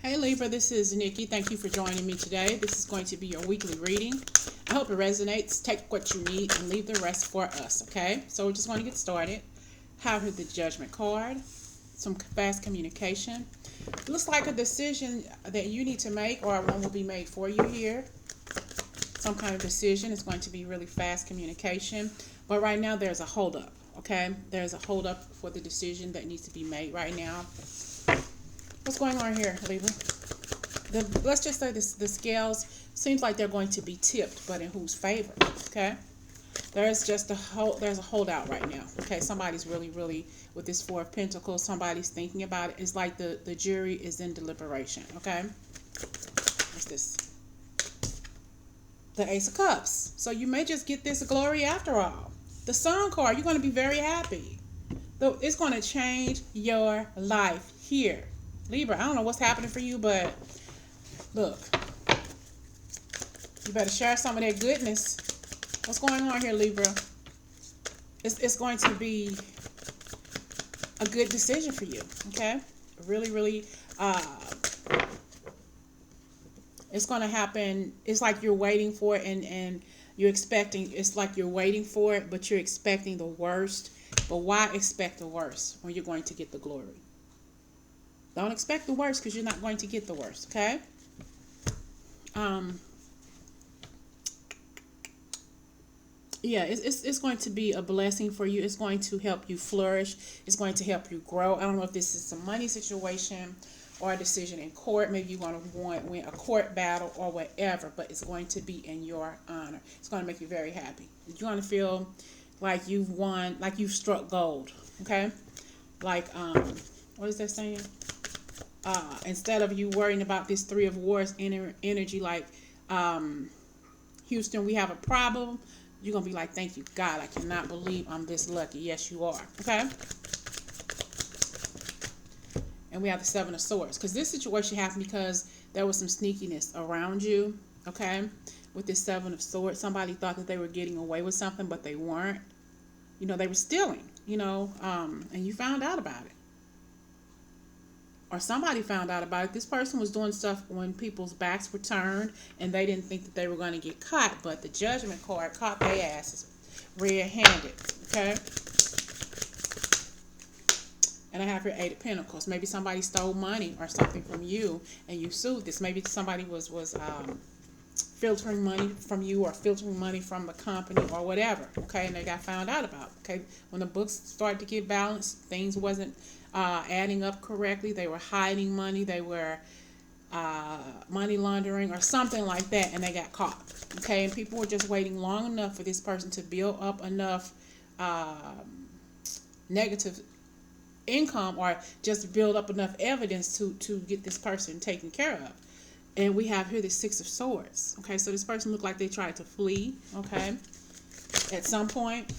Hey Libra, this is Nikki. Thank you for joining me today. This is going to be your weekly reading. I hope it resonates. Take what you need and leave the rest for us, okay? So we're just going to get started. Have here the Judgment card. Some fast communication. Looks like a decision that you need to make, or one will be made for you here. Some kind of decision. It's going to be really fast communication. But right now there's a holdup, okay? There's a holdup for the decision that needs to be made right now. What's going on here, Libra? Let's just say this, the scales seems like they're going to be tipped, but in whose favor? Okay, there's just there's a holdout right now. Okay, somebody's really with this Four of Pentacles. Somebody's thinking about it. It's like the jury is in deliberation. Okay, what's this? The Ace of Cups. So you may just get this glory after all. The Sun card. You're going to be very happy. It's going to change your life here. Libra, I don't know what's happening for you, but look, you better share some of that goodness. What's going on here, Libra? It's going to be a good decision for you, okay? Really, it's going to happen. It's like you're waiting for it and you're expecting, it's like you're waiting for it, but you're expecting the worst. But why expect the worst when you're going to get the glory? Don't expect the worst because you're not going to get the worst, okay? Yeah, it's going to be a blessing for you. It's going to help you flourish. It's going to help you grow. I don't know if this is a money situation or a decision in court. Maybe you're going to win a court battle or whatever, but it's going to be in your honor. It's going to make you very happy. You're going to feel like you've won, like you've struck gold, okay? Like, what is that saying? Instead of you worrying about this Three of Wands energy, like, Houston, we have a problem. You're going to be like, thank you, God. I cannot believe I'm this lucky. Yes, you are. Okay? And we have the Seven of Swords. Because this situation happened because there was some sneakiness around you. Okay? With this Seven of Swords. Somebody thought that they were getting away with something, but they weren't. You know, they were stealing. You know, and you found out about it. Or somebody found out about it. This person was doing stuff when people's backs were turned and they didn't think that they were going to get caught. But the Judgment card caught their asses red-handed. Okay? And I have here Eight of Pentacles. Maybe somebody stole money or something from you and you sued this. Maybe somebody was filtering money from you or filtering money from the company or whatever. Okay? And they got found out about. Okay? When the books started to get balanced, things wasn't adding up correctly. They were hiding money. They were money laundering or something like that, and they got caught. Okay, and people were just waiting long enough for this person to build up enough negative income or just build up enough evidence to get this person taken care of. And we have here the Six of Swords. Okay, so this person looked like they tried to flee. Okay, at some point.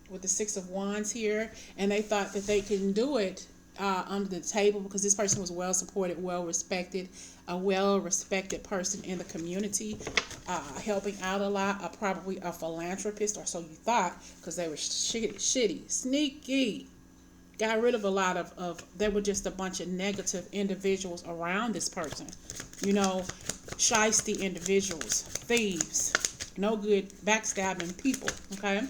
With the Six of Wands here, and they thought that they couldn't do it under the table because this person was well supported, well respected, a well respected person in the community, helping out a lot, probably a philanthropist, or so you thought, because they were shitty, sneaky, got rid of a lot of there were just a bunch of negative individuals around this person, you know, shisty individuals, thieves, no good, backstabbing people. Okay.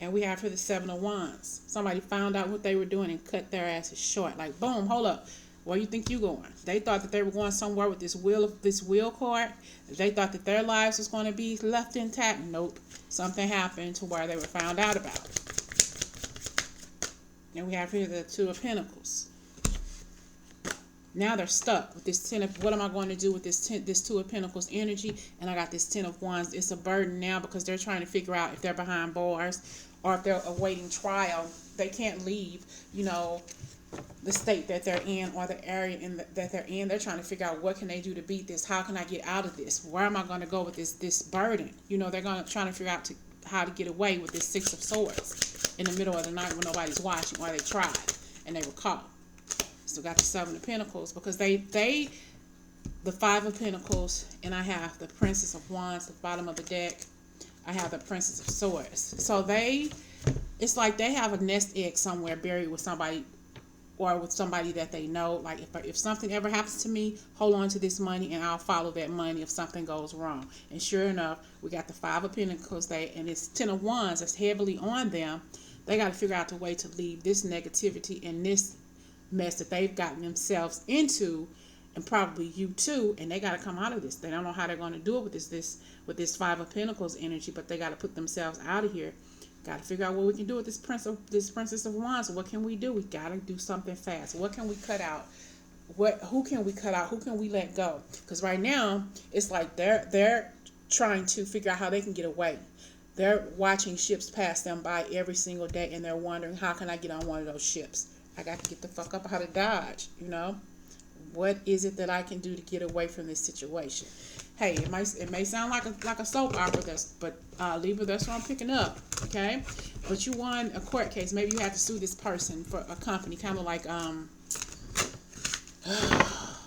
And we have here the Seven of Wands. Somebody found out what they were doing and cut their asses short. Like, boom, hold up. Where you think you going? They thought that they were going somewhere with this wheel card. They thought that their lives was going to be left intact. Nope. Something happened to where they were found out about. And we have here the Two of Pentacles. Now they're stuck with this Ten of, what am I going to do with this Two of Pentacles energy? And I got this Ten of Wands. It's a burden now because they're trying to figure out if they're behind bars or if they're awaiting trial. They can't leave, you know, the state that they're in or the area that they're in. They're trying to figure out what can they do to beat this? How can I get out of this? Where am I going to go with this burden? You know, they're trying to figure out how to get away with this Six of Swords in the middle of the night when nobody's watching, or they tried and they were caught. So got the Seven of Pentacles because the Five of Pentacles, and I have the Princess of Wands at the bottom of the deck. I have the Princess of Swords. So it's like they have a nest egg somewhere buried with somebody or with somebody that they know. Like if something ever happens to me, hold on to this money and I'll follow that money if something goes wrong. And sure enough, we got the 5 of Pentacles and it's 10 of Wands that's heavily on them. They got to figure out the way to leave this negativity and this mess that they've gotten themselves into, and probably you too, and they got to come out of this. They don't know how they're going to do it with this 5 of Pentacles energy, but they got to put themselves out of here. Got to figure out what we can do with this Princess of Wands. So what can we do? We got to do something fast. What can we cut out? Who can we cut out? Who can we let go? Because right now it's like they're trying to figure out how they can get away. They're watching ships pass them by every single day, and they're wondering, how can I get on one of those ships? I got to get the fuck up out of Dodge, you know? What is it that I can do to get away from this situation? Hey, it may sound like a soap opera, but Libra, that's what I'm picking up, okay? But you won a court case. Maybe you have to sue this person for a company, kind of like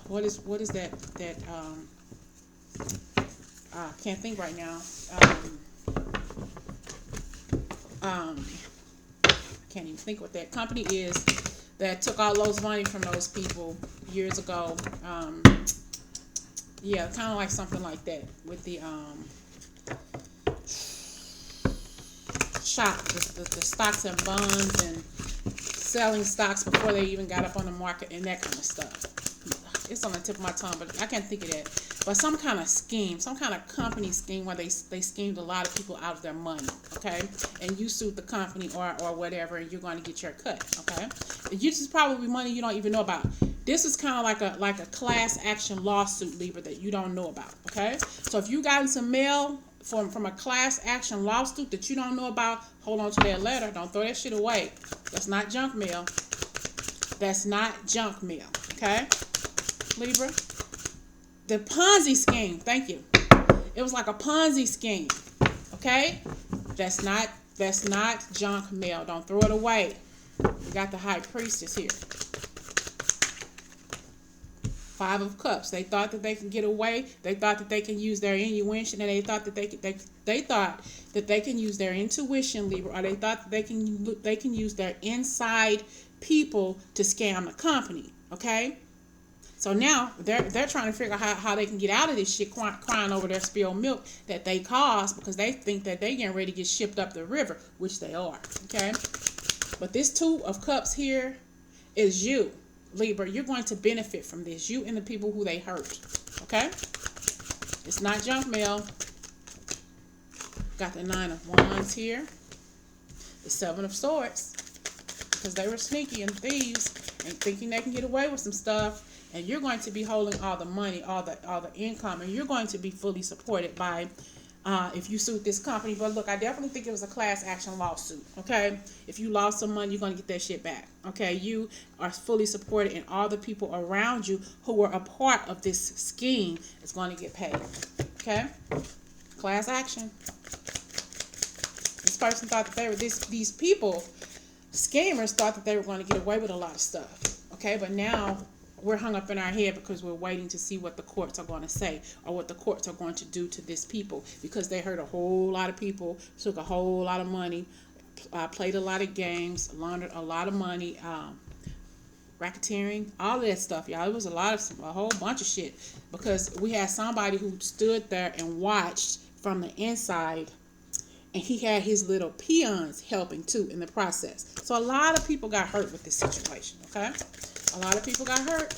what is that I can't think right now. Can't even think what that company is that took all those money from those people years ago. Yeah, kind of like something like that with the the stocks and bonds and selling stocks before they even got up on the market and that kind of stuff. It's on the tip of my tongue, but I can't think of that. But some kind of scheme, some kind of company scheme where they schemed a lot of people out of their money, okay? And you sued the company or whatever, and you're going to get your cut, okay? This is probably money you don't even know about. This is kind of like a class action lawsuit, Libra, that you don't know about, okay? So if you got some mail from a class action lawsuit that you don't know about, hold on to that letter. Don't throw that shit away. That's not junk mail. That's not junk mail, okay? Libra. The Ponzi scheme, thank you. It was like a Ponzi scheme, okay? That's not junk mail. Don't throw it away. We got the High Priestess here. 5 of Cups. They thought that they can get away. They thought that they can use their intuition, and they thought that they thought that they can use their intuition, Libra, or they thought that they can use their inside people to scam the company, okay? So now they're trying to figure out how they can get out of this shit, crying over their spilled milk that they caused, because they think that they getting ready to get shipped up the river, which they are, okay? But this 2 of Cups here is you, Libra. You're going to benefit from this. You and the people who they hurt, okay? It's not junk mail. Got the 9 of Wands here. The 7 of Swords, because they were sneaky and thieves and thinking they can get away with some stuff. And you're going to be holding all the money, all the income, and you're going to be fully supported by if you sued this company. But look, I definitely think it was a class action lawsuit, okay? If you lost some money, you're going to get that shit back, okay? You are fully supported, and all the people around you who were a part of this scheme is going to get paid, okay? Class action. This person thought that they were, these people, scammers, thought that they were going to get away with a lot of stuff, okay? But now we're hung up in our head because we're waiting to see what the courts are going to say or what the courts are going to do to this people, because they hurt a whole lot of people, took a whole lot of money, played a lot of games, laundered a lot of money, racketeering, all of that stuff, y'all. It was a whole bunch of shit, because we had somebody who stood there and watched from the inside, and he had his little peons helping too in the process. So a lot of people got hurt with this situation, okay? A lot of people got hurt.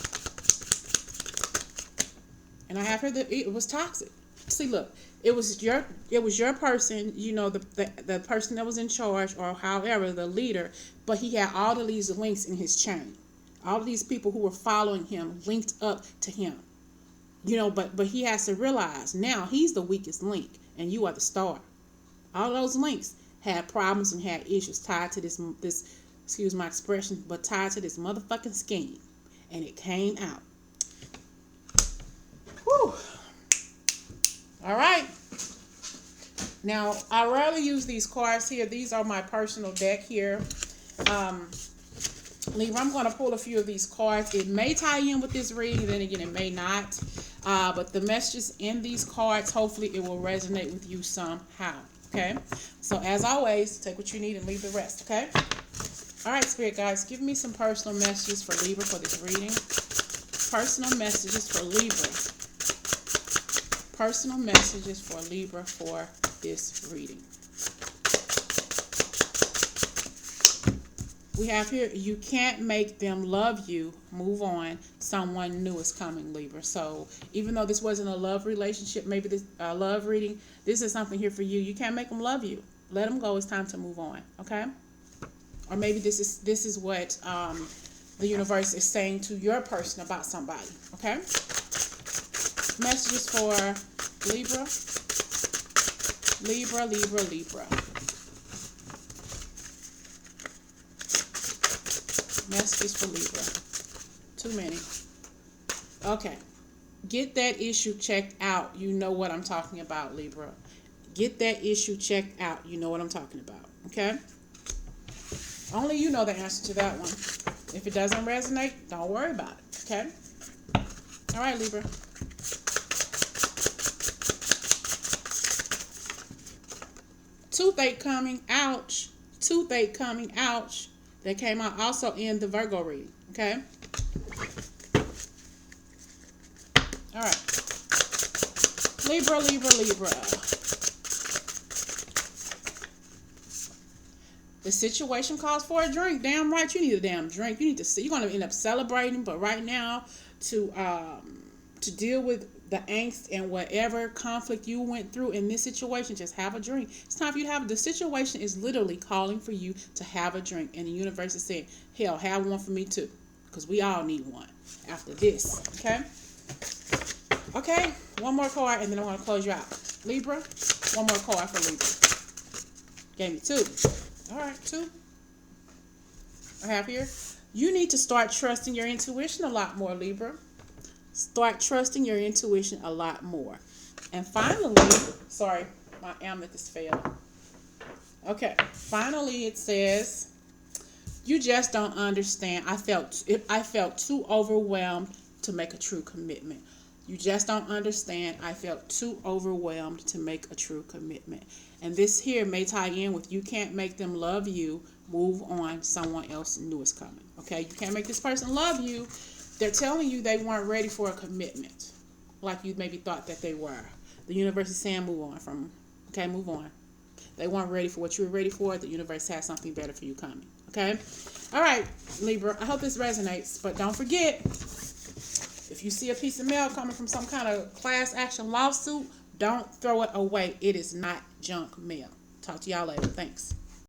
And I have heard that it was toxic. See, look, it was your person, you know, the person that was in charge, or however, the leader, but he had all of these links in his chain. All of these people who were following him linked up to him. You know, but he has to realize now he's the weakest link and you are the star. All those links had problems and had issues tied to this excuse my expression, but tied to this motherfucking scheme. And it came out. Whew. All right. Now, I rarely use these cards here. These are my personal deck here. Libra, I'm going to pull a few of these cards. It may tie in with this reading, then again, it may not. But the messages in these cards, hopefully it will resonate with you somehow. Okay? So, as always, take what you need and leave the rest. Okay? All right, Spirit guys, give me some personal messages for Libra for this reading. Personal messages for Libra. Personal messages for Libra for this reading. We have here, you can't make them love you. Move on. Someone new is coming, Libra. So even though this wasn't a love relationship, maybe this love reading, this is something here for you. You can't make them love you. Let them go. It's time to move on. Okay? Or maybe this is what the universe is saying to your person about somebody. Okay? Messages for Libra. Libra, Libra, Libra. Messages for Libra. Too many. Okay. Get that issue checked out. You know what I'm talking about, Libra. Get that issue checked out. You know what I'm talking about. Okay? Only you know the answer to that one. If it doesn't resonate, don't worry about it. Okay? All right, Libra. Toothache coming. Ouch. Toothache coming. Ouch. That came out also in the Virgo reading. Okay? All right. Libra, Libra, Libra. The situation calls for a drink. Damn right, you need a damn drink. You need to see. You're going to end up celebrating, but right now, to deal with the angst and whatever conflict you went through in this situation, just have a drink. It's time for you to have. The situation is literally calling for you to have a drink, and the universe is saying, "Hell, have one for me too," because we all need one after this. Okay. Okay. One more card, and then I'm going to close you out. Libra. One more card for Libra. Gave me 2. All right, 2. I have here. You need to start trusting your intuition a lot more, Libra. Start trusting your intuition a lot more. And finally, sorry, my amethyst failed. Okay, finally it says, you just don't understand. I felt too overwhelmed to make a true commitment. You just don't understand. I felt too overwhelmed to make a true commitment. And this here may tie in with you can't make them love you. Move on. Someone else new is coming. Okay, you can't make this person love you. They're telling you they weren't ready for a commitment, like you maybe thought that they were. The universe is saying move on from, okay, move on. They weren't ready for what you were ready for. The universe has something better for you coming. Okay? All right, Libra, I hope this resonates, but don't forget, if you see a piece of mail coming from some kind of class action lawsuit, don't throw it away. It is not junk mail. Talk to y'all later. Thanks.